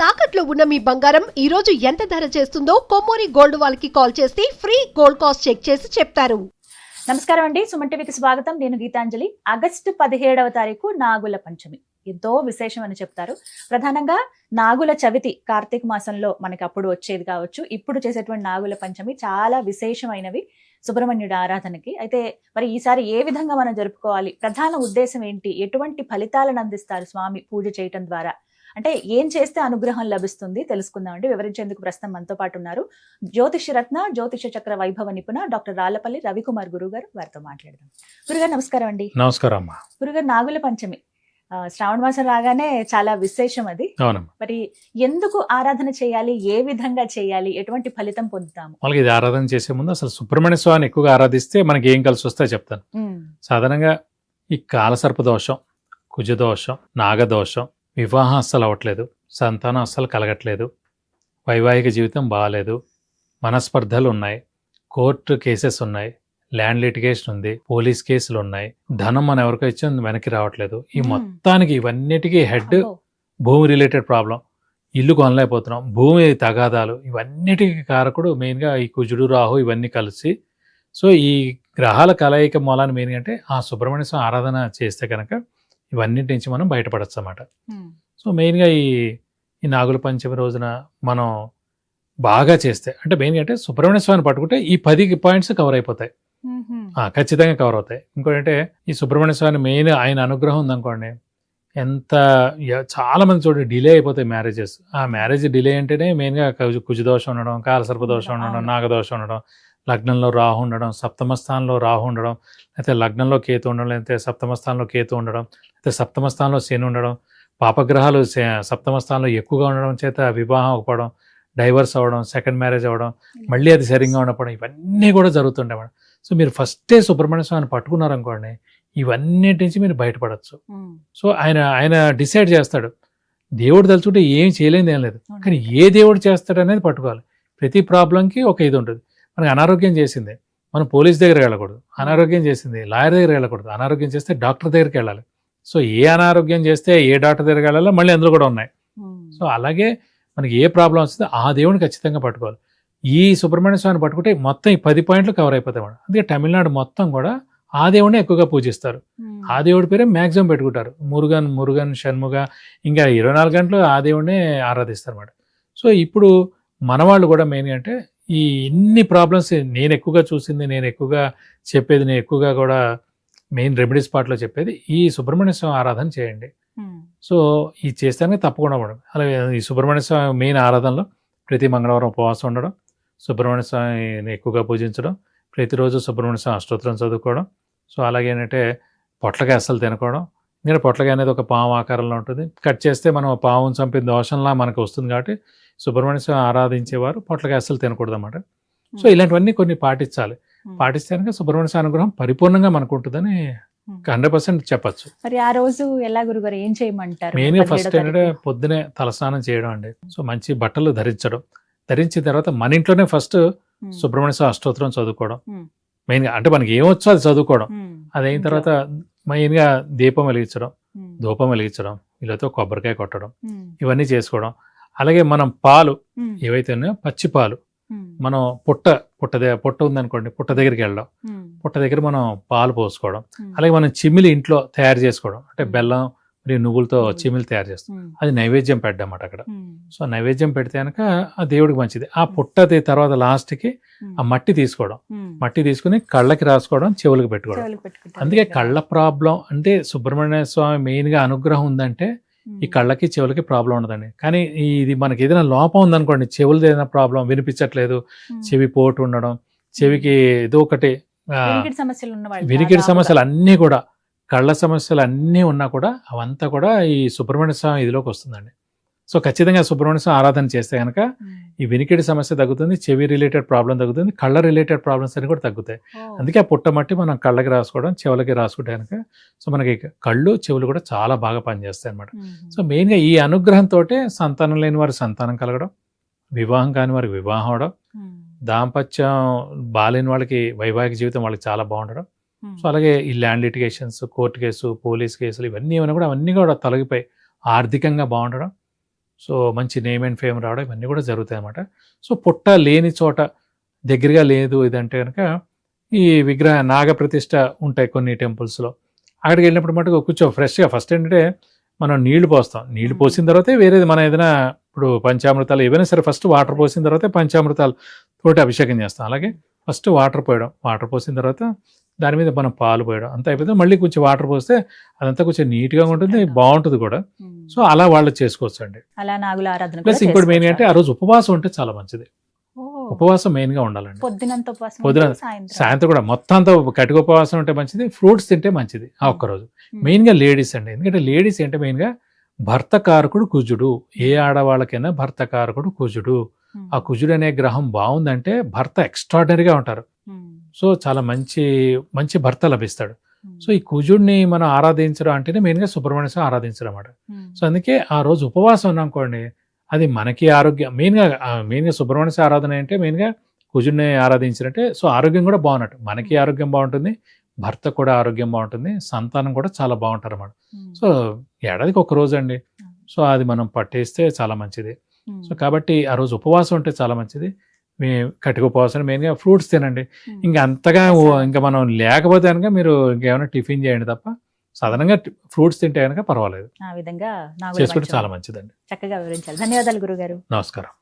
తాకట్లో ఉన్న మీ బంగారం ఈ రోజు ఎంత ధర చేస్తుందో కొమ్మూరి గోల్డ్ వాళ్ళకి కాల్ చేస్తే ఫ్రీ గోల్డ్ కాస్ట్ చెక్ చేసి చెప్తారు. నమస్కారం అండి, సుమన్ టీవీకి స్వాగతం. నేను గీతాంజలి. ఆగస్టు 17వ తారీఖు నాగుల పంచమి ఎంతో విశేషం అని చెప్తారు. ప్రధానంగా నాగుల చవితి కార్తీక మాసంలో మనకి అప్పుడు వచ్చేది కావచ్చు. ఇప్పుడు చేసేటువంటి నాగుల పంచమి చాలా విశేషమైనవి సుబ్రహ్మణ్యుడి ఆరాధనకి. అయితే మరి ఈసారి ఏ విధంగా మనం జరుపుకోవాలి, ప్రధాన ఉద్దేశం ఏంటి, ఎటువంటి ఫలితాలను అందిస్తారు స్వామి పూజ చేయటం ద్వారా, అంటే ఏం చేస్తే అనుగ్రహం లభిస్తుంది తెలుసుకుందామండి. వివరించేందుకు ప్రస్తుతం మనతో పాటు ఉన్నారు జ్యోతిష రత్న, జ్యోతిష చక్ర వైభవ నిపుణ డాక్టర్ రాళ్లపల్లి రవికుమార్ గురువు గారు. వారితో మాట్లాడదాం. గురుగారు నమస్కారం అండి. నమస్కారం అమ్మా. గురుగారు, నాగుల పంచమి శ్రావణ మాసం రాగానే చాలా విశేషం అది. మరి ఎందుకు ఆరాధన చేయాలి, ఏ విధంగా చేయాలి, ఎటువంటి ఫలితం పొందుతాము? వాళ్ళకి ఇది ఆరాధన చేసే ముందు అసలు సుబ్రహ్మణ్య స్వామిని ఎక్కువగా ఆరాధిస్తే మనకి ఏం కలిసి వస్తాయో చెప్తాను. సాధారణంగా ఈ కాలసర్ప దోషం, కుజదోషం, నాగదోషం, వివాహం అస్సలు అవ్వట్లేదు, సంతానం అస్సలు కలగట్లేదు, వైవాహిక జీవితం బాగాలేదు, మనస్పర్ధలు ఉన్నాయి, కోర్టు కేసెస్ ఉన్నాయి, ల్యాండ్ లిటిగేషన్ ఉంది, పోలీస్ కేసులు ఉన్నాయి, ధనం మనం ఎవరికో ఇచ్చి వెనక్కి రావట్లేదు. ఈ మొత్తానికి ఇవన్నిటికీ హెడ్ భూమి రిలేటెడ్ ప్రాబ్లం. ఇల్లు కొనలేకపోతున్నాం, భూమి తగాదాలు, ఇవన్నిటికీ కారకుడు మెయిన్గా ఈ కుజుడు, రాహు ఇవన్నీ కలిసి. సో ఈ గ్రహాల కలయిక మూలాన్ని మెయిన్ అంటే ఆ సుబ్రహ్మణ్య స్వామి ఆరాధన చేస్తే కనుక ఇవన్నిటి నుంచి మనం బయటపడచ్చు అన్నమాట. సో మెయిన్గా ఈ నాగుల పంచమి రోజున మనం బాగా చేస్తే అంటే మెయిన్గా అంటే సుబ్రహ్మణ్య స్వామిని పట్టుకుంటే ఈ 10 పాయింట్స్ కవర్ అయిపోతాయి, ఖచ్చితంగా కవర్ అవుతాయి. ఇంకోటంటే ఈ సుబ్రహ్మణ్య స్వామి మెయిన్ ఆయన అనుగ్రహం ఉందనుకోండి, చాలా మంది చూడండి డిలే అయిపోతాయి మ్యారేజెస్. ఆ మ్యారేజ్ డిలే అంటేనే మెయిన్గా కుజదోషం ఉండడం, కాలసర్ప దోషం ఉండడం, నాగదోషం ఉండడం, లగ్నంలో రాహు ఉండడం, సప్తమ స్థానంలో రాహు ఉండడం, లేకపోతే లగ్నంలో కేతు ఉండడం, లేకపోతే సప్తమ స్థానంలో కేతు ఉండడం, లేకపోతే సప్తమ స్థానంలో శని ఉండడం, పాపగ్రహాలు సప్తమ స్థానంలో ఎక్కువగా ఉండడం చేత వివాహం అవ్వడం, డైవర్స్ అవ్వడం, సెకండ్ మ్యారేజ్ అవ్వడం, మళ్ళీ అది సరిగ్గా ఉండడం, ఇవన్నీ కూడా జరుగుతుంటాయి మేడం. సో మీరు ఫస్టే సుబ్రహ్మణ్య స్వామిని పట్టుకున్నారనుకోండి, ఇవన్నిటి నుంచి మీరు బయటపడచ్చు. సో ఆయన డిసైడ్ చేస్తాడు. దేవుడు తలుచుకుంటే ఏం చేయలేని ఏం లేదు, కానీ ఏ దేవుడు చేస్తాడు అనేది పట్టుకోవాలి. ప్రతి ప్రాబ్లంకి ఒక ఇది ఉంటుంది. మనకి అనారోగ్యం చేసింది, మనం పోలీస్ దగ్గరికి వెళ్ళకూడదు. అనారోగ్యం చేసింది లాయర్ దగ్గర వెళ్ళకూడదు. అనారోగ్యం చేస్తే డాక్టర్ దగ్గరికి వెళ్ళాలి. సో ఏ అనారోగ్యం చేస్తే ఏ డాక్టర్ దగ్గరికి వెళ్ళాలో మళ్ళీ అందులో కూడా ఉన్నాయి. సో అలాగే మనకి ఏ ప్రాబ్లం వస్తుందో ఆ దేవుడిని ఖచ్చితంగా పట్టుకోవాలి. ఈ సుబ్రహ్మణ్య స్వామిని పట్టుకుంటే మొత్తం ఈ 10 పాయింట్లు కవర్ అయిపోతాయి మేడం. అందుకే తమిళనాడు మొత్తం కూడా ఆ దేవుడిని ఎక్కువగా పూజిస్తారు. ఆ దేవుడి పేరే మ్యాక్సిమం పెట్టుకుంటారు. మురుగన్ షణ్ముగ, ఇంకా 24 గంటలు ఆ దేవుడినే ఆరాధిస్తారు అన్నమాట. సో ఇప్పుడు మన వాళ్ళు కూడా మెయిన్ అంటే ఈ ఇన్ని ప్రాబ్లమ్స్ నేను ఎక్కువగా చూసింది, నేను ఎక్కువగా చెప్పేది, నేను ఎక్కువగా కూడా మెయిన్ రెమెడీస్ పార్ట్లో చెప్పేది ఈ సుబ్రహ్మణ్య స్వామి ఆరాధన చేయండి. సో ఇది చేస్తానే తప్పకుండా ఉండడం. అలాగే ఈ సుబ్రహ్మణ్య స్వామి మెయిన్ ఆరాధనలో ప్రతి మంగళవారం ఉపవాసం ఉండడం, సుబ్రహ్మణ్య స్వామిని ఎక్కువగా పూజించడం, ప్రతిరోజు సుబ్రహ్మణ్య స్వామి అష్టోత్తరం చదువుకోవడం. సో అలాగే ఏంటంటే పొట్లకాయ అస్సలు తినకోవడం. ఎందుకంటే పొట్లకాయ అనేది ఒక పాము ఆకారంలో ఉంటుంది. కట్ చేస్తే మనం పావును చంపిన దోషంలా మనకు వస్తుంది. కాబట్టి సుబ్రహ్మణ్య స్వామి ఆరాధించేవారు పొట్లకాయ అస్సలు తినకూడదు అన్నమాట. సో ఇలాంటివన్నీ కొన్ని పాటించాలి. పాటిస్తే కనుక సుబ్రహ్మణ్య స్వామి అనుగ్రహం పరిపూర్ణంగా మనకు ఉంటుందని 100% చెప్పచ్చు. మరి ఆ రోజు ఎలా గురుగారు, ఏం చేయమంటారు? మెయిన్గా ఫస్ట్ ఏంటంటే పొద్దునే తలస్నానం చేయడం అండి. సో మంచి బట్టలు ధరించడం, ధరించిన తర్వాత మన ఇంట్లోనే ఫస్ట్ సుబ్రహ్మణ్య స్వామి అష్టోత్తరం చదువుకోవడం. మెయిన్గా అంటే మనకి ఏమొచ్చో అది చదువుకోవడం. అదైన తర్వాత మెయిన్గా దీపం వెలిగించడం, ధూపం వెలిగించడం, వీళ్ళతో కొబ్బరికాయ కొట్టడం, ఇవన్నీ చేసుకోవడం. అలాగే మనం పాలు ఏవైతే ఉన్నాయో పచ్చి పాలు మనం పొట్ట ఉందనుకోండి, పుట్ట దగ్గరికి వెళ్ళడం, పుట్ట దగ్గర మనం పాలు పోసుకోవడం. అలాగే మనం చిమిలి ఇంట్లో తయారు చేసుకోవడం, అంటే బెల్లం మరియు నువ్వులతో చిమిలి తయారు చేస్తాం. అది నైవేద్యం పెట్టామట అక్కడ. సో నైవేద్యం పెడితే కనుక ఆ దేవుడికి మంచిది. ఆ పుట్టది తర్వాత లాస్ట్కి ఆ మట్టి తీసుకోవడం, మట్టి తీసుకుని కళ్ళకి రాసుకోవడం, చెవులకు పెట్టుకోవడం. అందుకే కళ్ళ ప్రాబ్లం అంటే సుబ్రహ్మణ్య స్వామి మెయిన్గా అనుగ్రహం ఉందంటే ఈ కళ్ళకి చెవులకి ప్రాబ్లం ఉండదండి. కానీ ఇది మనకి ఏదైనా లోపం ఉందనుకోండి, చెవులది ఏదైనా ప్రాబ్లం, వినిపించట్లేదు, చెవి పోటు ఉండడం, చెవికి ఏదో ఒకటి వినికిడి సమస్యలు అన్నీ కూడా, కళ్ళ సమస్యలు అన్నీ ఉన్నా కూడా అవంతా కూడా ఈ సుబ్రహ్మణ్య స్వామి ఇదిలోకి వస్తుందండి. సో ఖచ్చితంగా సుబ్రహ్మణ్య స్వామి ఆరాధన చేస్తే కనుక ఈ వినికిడి సమస్య తగ్గుతుంది, చెవి రిలేటెడ్ ప్రాబ్లం తగ్గుతుంది, కళ్ళ రిలేటెడ్ ప్రాబ్లమ్స్ అన్ని కూడా తగ్గుతాయి. అందుకే ఆ పుట్టమట్టి మనం కళ్ళకి రాసుకోవడం, చెవులకి రాసుకుంటే కనుక సో మనకి కళ్ళు చెవులు కూడా చాలా బాగా పనిచేస్తాయి అనమాట. సో మెయిన్గా ఈ అనుగ్రహంతో సంతానం లేని వారికి సంతానం కలగడం, వివాహం కాని వారికి వివాహం అవడం, దాంపత్యం బాలేని వాళ్ళకి వైవాహిక జీవితం వాళ్ళకి చాలా బాగుండడం. సో అలాగే ఈ land litigations, court case, police కేసులు ఇవన్నీ ఏమైనా కూడా అవన్నీ కూడా తొలగిపోయి ఆర్థికంగా బాగుండడం. సో మంచి నేమ్ అండ్ ఫేమ్ రావడం ఇవన్నీ కూడా జరుగుతాయి అన్నమాట. సో పుట్ట లేని చోట దగ్గరగా లేదు ఇదంటే కనుక ఈ విగ్రహ నాగప్రతిష్ఠ ఉంటాయి కొన్ని టెంపుల్స్లో. అక్కడికి వెళ్ళినప్పుడు మటుకు కూర్చో ఫ్రెష్గా ఫస్ట్ ఏంటంటే మనం నీళ్లు పోస్తాం. నీళ్లు పోసిన తర్వాతే వేరేది మనం ఏదైనా ఇప్పుడు పంచామృతాలు ఏవైనా సరే ఫస్ట్ వాటర్ పోసిన తర్వాత పంచామృతాలు తోటి అభిషేకం చేస్తాం. అలాగే ఫస్ట్ వాటర్ పోయడం, వాటర్ పోసిన తర్వాత దాని మీద మనం పాలు పోయడం అంతా అయిపోతే మళ్ళీ కొంచెం వాటర్ పోస్తే అదంతా కొంచెం నీట్గా ఉంటుంది, బాగుంటుంది కూడా. సో అలా వాళ్ళు చేసుకోవచ్చు అండి. అలా నాగుల ఆరాధన ప్లస్ ఇంకోటి మెయిన్ అంటే ఆ రోజు ఉపవాసం ఉంటే చాలా మంచిది. ఉపవాసం మెయిన్ గా ఉండాలండి. పొద్దునంత ఉపవాసం పొద్దున ఉంటే సాయంత్రం కూడా మొత్తం అంతా కటిక ఉపవాసం ఉంటే మంచిది. ఫ్రూట్స్ తింటే మంచిది ఆ ఒక్కరోజు. మెయిన్ గా లేడీస్ అండి, ఎందుకంటే లేడీస్ అంటే మెయిన్ గా భర్త కారకుడు కుజుడు. ఏ ఆడవాళ్ళకైనా భర్త కారకుడు కుజుడు. ఆ కుజుడు అనే గ్రహం బాగుందంటే భర్త ఎక్స్ట్రాడనరీగా ఉంటారు. సో చాలా మంచి మంచి భర్త లభిస్తాడు. సో ఈ కుజుడిని మనం ఆరాధించడం అంటేనే మెయిన్ గా సుబ్రహ్మణ్య స్వామి ఆరాధించడం అన్నమాట. సో అందుకే ఆ రోజు ఉపవాసం ఉన్నానుకోండి, అది మనకి ఆరోగ్యం. మెయిన్గా సుబ్రహ్మణ్య స్వామి ఆరాధన అంటే మెయిన్గా కుజుడిని ఆరాధించినట్టే. సో ఆరోగ్యం కూడా బాగున్నట్టు, మనకి ఆరోగ్యం బాగుంటుంది, భర్త కూడా ఆరోగ్యం బాగుంటుంది, సంతానం కూడా చాలా బాగుంటారు అన్నమాట. సో ఏడాదికి ఒక రోజు అండి. సో అది మనం పట్టేస్తే చాలా మంచిది. సో కాబట్టి ఆ రోజు ఉపవాసం ఉంటే చాలా మంచిది. కటిక ఉపవాసం మెయిన్గా ఫ్రూట్స్ తినండి. ఇంకా అంతగా ఇంకా మనం లేకపోతే కనుక మీరు ఇంకేమైనా టిఫిన్ చేయండి తప్ప సాధారణంగా ఫ్రూట్స్ తింటే కనుక పర్వాలేదు. ఆ విధంగా చేసుకుంటే చాలా మంచిదండి. చక్కగా వివరించారు. ధన్యవాదాలు గురుగారు. నమస్కారం.